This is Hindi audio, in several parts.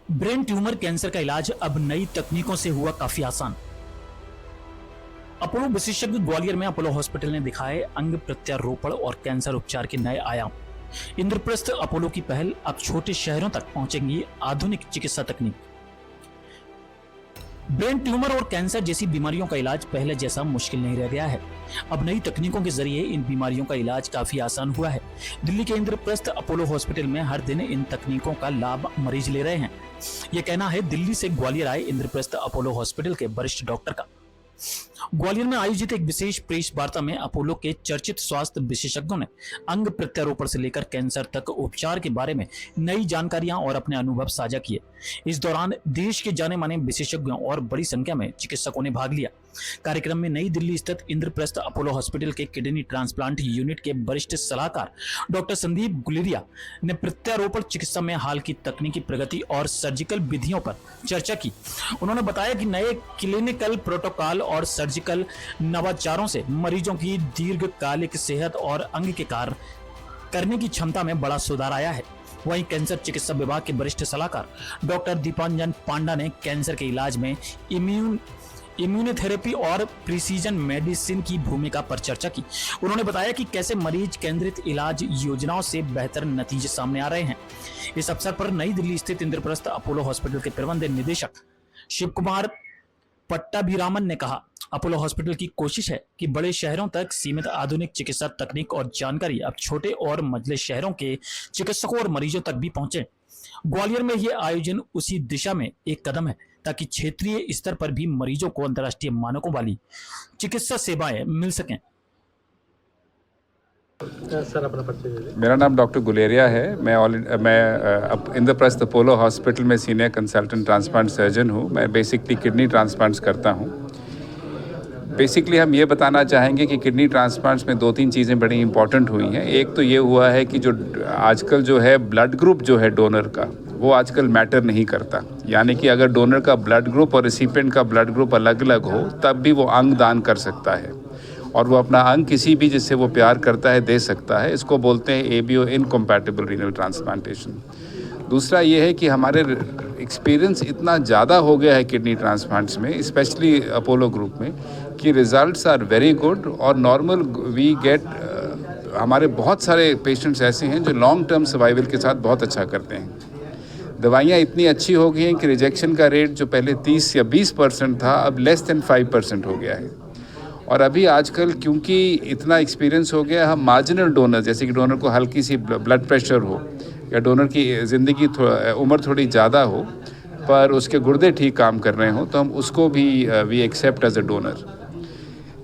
ब्रेन ट्यूमर कैंसर का इलाज अब नई तकनीकों से हुआ काफी आसान। अपोलो विशेषज्ञ ग्वालियर में अपोलो हॉस्पिटल ने दिखाए अंग प्रत्यारोपण और कैंसर उपचार के नए आयाम। इंद्रप्रस्थ अपोलो की पहल अब छोटे शहरों तक पहुंचेंगी आधुनिक चिकित्सा तकनीक। ब्रेन ट्यूमर और कैंसर जैसी बीमारियों का इलाज पहले जैसा मुश्किल नहीं रह गया है। अब नई तकनीकों के जरिए इन बीमारियों का इलाज काफी आसान हुआ है। दिल्ली के इंद्रप्रस्थ अपोलो हॉस्पिटल में हर दिन इन तकनीकों का लाभ मरीज ले रहे हैं। यह कहना है दिल्ली से ग्वालियर आए इंद्रप्रस्थ अपोलो हॉस्पिटल के वरिष्ठ डॉक्टर का। ग्वालियर में आयोजित एक विशेष प्रेस वार्ता में अपोलो के चर्चित स्वास्थ्य विशेषज्ञों ने अंग प्रत्यारोपण से लेकर कैंसर तक उपचार के बारे में नई जानकारियां और अपने अनुभव साझा किए। इस दौरान देश के जाने माने विशेषज्ञों और बड़ी संख्या में चिकित्सकों ने भाग लिया। कार्यक्रम में नई दिल्ली स्थित इंद्रप्रस्थ अपोलो हॉस्पिटल के किडनी ट्रांसप्लांट यूनिट के वरिष्ठ सलाहकार डॉक्टर संदीप गुलेरिया ने प्रत्यारोपण चिकित्सा में हाल की तकनीकी प्रगति और सर्जिकल विधियों पर चर्चा की। उन्होंने बताया कि नए क्लिनिकल प्रोटोकॉल और सर्जिकल नवाचारों से मरीजों की दीर्घकालिक सेहत और अंग के कार्य करने की क्षमता में बड़ा सुधार आया है। वहीं कैंसर चिकित्सा विभाग के वरिष्ठ सलाहकार डॉक्टर दीपांजन पांडा ने कैंसर के इलाज में इम्यूनोथेरेपी और प्रिसीजन मेडिसिन की भूमिका पर चर्चा की। उन्होंने बताया कि कैसे मरीज केंद्रित इलाज योजनाओं से बेहतर नतीजे सामने आ रहे हैं। इस अवसर पर नई दिल्ली स्थित इंद्रप्रस्थ अपोलो हॉस्पिटल के प्रबंध निदेशक शिव कुमार पट्टाभिरामन ने कहा, अपोलो हॉस्पिटल की कोशिश है कि बड़े शहरों तक सीमित आधुनिक चिकित्सा तकनीक और जानकारी अब छोटे और मझले शहरों के चिकित्सकों और मरीजों तक भी पहुंचे। ग्वालियर में यह आयोजन उसी दिशा में एक कदम है ताकि क्षेत्रीय स्तर पर भी मरीजों को अंतर्राष्ट्रीय मानकों वाली चिकित्सा सेवाएं मिल सकें। सर अपना परिचय दे दें। मेरा नाम डॉक्टर गुलेरिया है। मैं इंद्रप्रस्थ अपोलो हॉस्पिटल में सीनियर कंसल्टेंट ट्रांसप्लांट सर्जन हूँ। मैं बेसिकली किडनी ट्रांसप्लांट्स करता हूँ। बेसिकली हम ये बताना चाहेंगे कि किडनी ट्रांसप्लांट्स में 2-3 चीज़ें बड़ी इंपॉर्टेंट हुई हैं। एक तो ये हुआ है कि जो आजकल जो है ब्लड ग्रुप जो है डोनर का, वो आजकल मैटर नहीं करता। यानी कि अगर डोनर का ब्लड ग्रुप और रिसिपिएंट का ब्लड ग्रुप अलग अलग हो तब भी वो अंग दान कर सकता है और वो अपना अंग किसी भी जिससे वो प्यार करता है दे सकता है। इसको बोलते हैं ABO इनकम्पैटिबल रीनल ट्रांसप्लांटेशन। दूसरा ये है कि हमारे एक्सपीरियंस इतना ज़्यादा हो गया है किडनी ट्रांसप्लांट्स में, स्पेशली अपोलो ग्रुप में, कि रिजल्ट्स आर वेरी गुड और नॉर्मल वी गेट हमारे बहुत सारे पेशेंट्स ऐसे हैं जो लॉन्ग टर्म सर्वाइवल के साथ बहुत अच्छा करते हैं। दवाइयाँ इतनी अच्छी हो गई हैं कि रिजेक्शन का रेट जो पहले 30 या 20% था अब लेस देन 5% हो गया है। और अभी आजकल क्योंकि इतना एक्सपीरियंस हो गया, हम मार्जिनल डोनर जैसे कि डोनर को हल्की सी ब्लड प्रेशर हो या डोनर की ज़िंदगी उम्र थोड़ी ज़्यादा हो पर उसके गुर्दे ठीक काम कर रहे हो तो हम उसको भी we accept as a donor.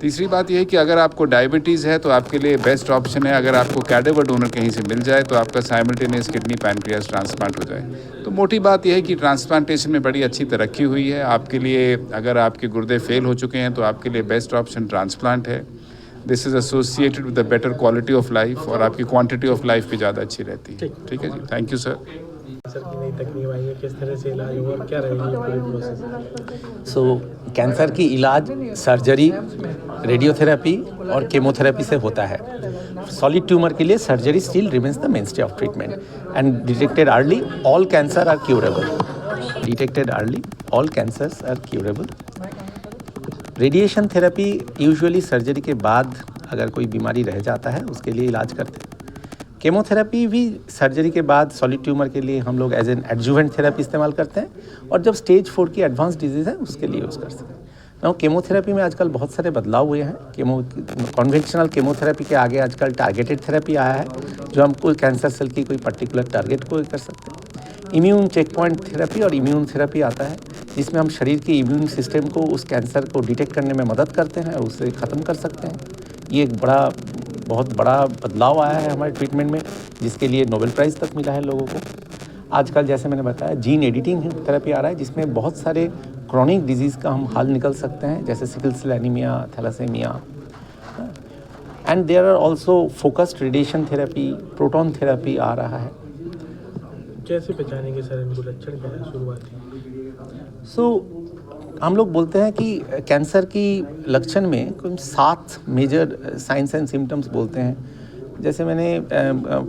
तीसरी बात यह है कि अगर आपको डायबिटीज़ है तो आपके लिए बेस्ट ऑप्शन है अगर आपको कैडेवर डोनर कहीं से मिल जाए तो आपका साइमल्टेनियस किडनी पैनक्रियास ट्रांसप्लांट हो जाए। तो मोटी बात यह है कि ट्रांसप्लांटेशन में बड़ी अच्छी तरक्की हुई है। आपके लिए अगर आपके गुर्दे फेल हो चुके हैं तो आपके लिए बेस्ट ऑप्शन ट्रांसप्लांट है। This is associated with the better quality of life और आपकी क्वांटिटी ऑफ लाइफ भी ज़्यादा अच्छी रहती है। ठीक है जी, थैंक यू सर। सर की नई तकनीक आई है, किस तरह से इलाज होगा और क्या रहेगी पूरी प्रोसेस? कैंसर की इलाज सर्जरी, रेडियोथेरेपी और केमोथेरेपी से होता है। सॉलिड ट्यूमर के लिए surgery still remains the mainstay of treatment and detected early all cancer are curable. Detected early all cancers are curable. Radiation therapy usually surgery के बाद अगर कोई बीमारी रह जाता है उसके लिए इलाज करते हैं। केमोथेरेपी भी सर्जरी के बाद सॉलिड ट्यूमर के लिए हम लोग एज एन एडजुवेंट थेरेपी इस्तेमाल करते हैं और जब स्टेज 4 की एडवांस डिजीज़ है उसके लिए यूज़ कर सकते हैं। ना केमोथेरेपी में आजकल बहुत सारे बदलाव हुए हैं। कन्वेंशनल केमोथेरेपी के आगे आजकल टारगेटेड थेरेपी आया है जो हमको कैंसर सेल की कोई पर्टिकुलर टारगेट को कर सकते हैं। इम्यून चेक पॉइंट थेरेपी और इम्यून थेरेपी आता है जिसमें हम शरीर के इम्यून सिस्टम को उस कैंसर को डिटेक्ट करने में मदद करते हैं और उसे ख़त्म कर सकते हैं। ये एक बहुत बड़ा बदलाव आया है हमारे ट्रीटमेंट में जिसके लिए नोबेल प्राइज़ तक मिला है लोगों को। आजकल जैसे मैंने बताया जीन एडिटिंग थेरेपी आ रहा है जिसमें बहुत सारे क्रॉनिक डिजीज़ का हम हल निकल सकते हैं जैसे sickle cell anaemia, thalassaemia. And there are also focused radiation therapy, proton therapy आ रहा है। कैसे पहचानेंगे सर इनको, लक्षण क्या है शुरुआती? हम लोग बोलते हैं कि कैंसर की लक्षण में कुछ 7 मेजर साइंस एंड सिम्टम्स बोलते हैं। जैसे मैंने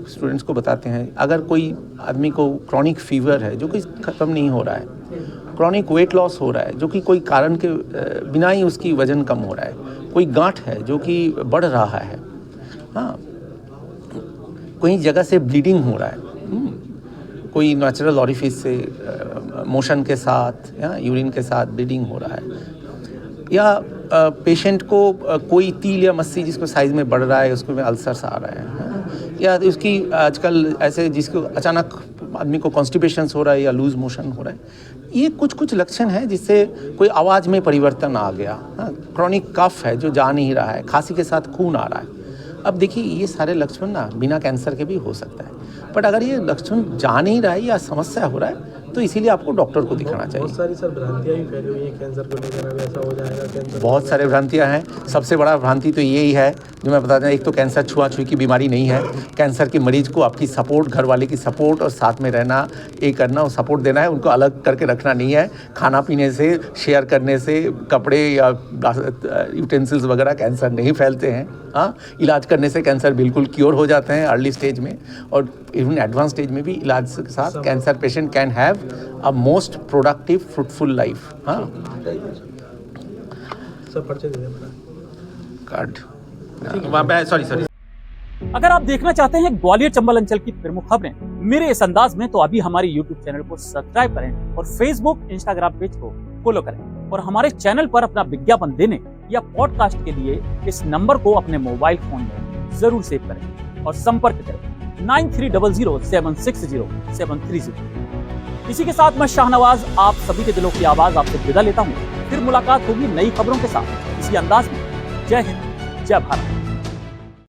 स्टूडेंट्स को बताते हैं, अगर कोई आदमी को क्रॉनिक फीवर है जो कि ख़त्म नहीं हो रहा है, क्रॉनिक वेट लॉस हो रहा है जो कि कोई कारण के बिना ही उसकी वज़न कम हो रहा है, कोई गांठ है जो कि बढ़ रहा है, हाँ, कोई जगह से ब्लीडिंग हो रहा है, कोई नेचुरल ऑरिफिस से मोशन के साथ या यूरिन के साथ ब्लीडिंग हो रहा है, या पेशेंट को कोई तिल या मस्सी जिसको साइज़ में बढ़ रहा है उसको में अल्सर्स आ रहा है, या उसकी आजकल ऐसे जिसको अचानक आदमी को कॉन्स्टिपेशंस हो रहा है या लूज मोशन हो रहा है, ये कुछ लक्षण है जिससे कोई आवाज़ में परिवर्तन आ गया, क्रॉनिक कफ है जो जा नहीं रहा है, खांसी के साथ खून आ रहा है। अब देखिए ये सारे लक्षण ना बिना कैंसर के भी हो सकता है, बट अगर ये लक्षण जा नहीं रहा है या समस्या हो रहा है तो इसीलिए आपको डॉक्टर को दिखाना चाहिए। बहुत सारी सर भ्रांतियाँ भी फैली हुई हैं कैंसर को लेकर, अब ऐसा हो जाएगा कैंसर। बहुत सारे भ्रांतियाँ हैं। सबसे बड़ा भ्रांति तो यही है जो मैं बताता हूँ, एक तो कैंसर छुआछुई की बीमारी नहीं है। कैंसर के मरीज को आपकी सपोर्ट, घर वाले की सपोर्ट और साथ में रहना, ये करना और सपोर्ट देना है, उनको अलग करके रखना नहीं है। खाना पीने से, शेयर करने से, कपड़े या यूटेंसिल्स वगैरह कैंसर नहीं फैलते हैं। हाँ, इलाज करने से कैंसर बिल्कुल क्योर हो जाते हैं अर्ली स्टेज में, और इवन एडवांस स्टेज में भी इलाज के साथ cancer patient can have a most productive fruitful life. हाँ, सब पर्चे दे दें कार्ड, सॉरी। अगर आप देखना चाहते हैं ग्वालियर चंबल अंचल की प्रमुख खबरें मेरे इस अंदाज में, तो अभी हमारे YouTube चैनल को सब्सक्राइब करें और Facebook, Instagram पेज को फॉलो करें, और हमारे चैनल पर अपना विज्ञापन देने या पॉडकास्ट के लिए इस नंबर को अपने मोबाइल फोन में जरूर सेव करें और संपर्क करें 9300760730। इसी के साथ मैं शाहनवाज आप सभी के दिलों की आवाज आपसे विदा लेता हूँ। फिर मुलाकात होगी नई खबरों के साथ इसी अंदाज में। जय हिंद, जय भारत।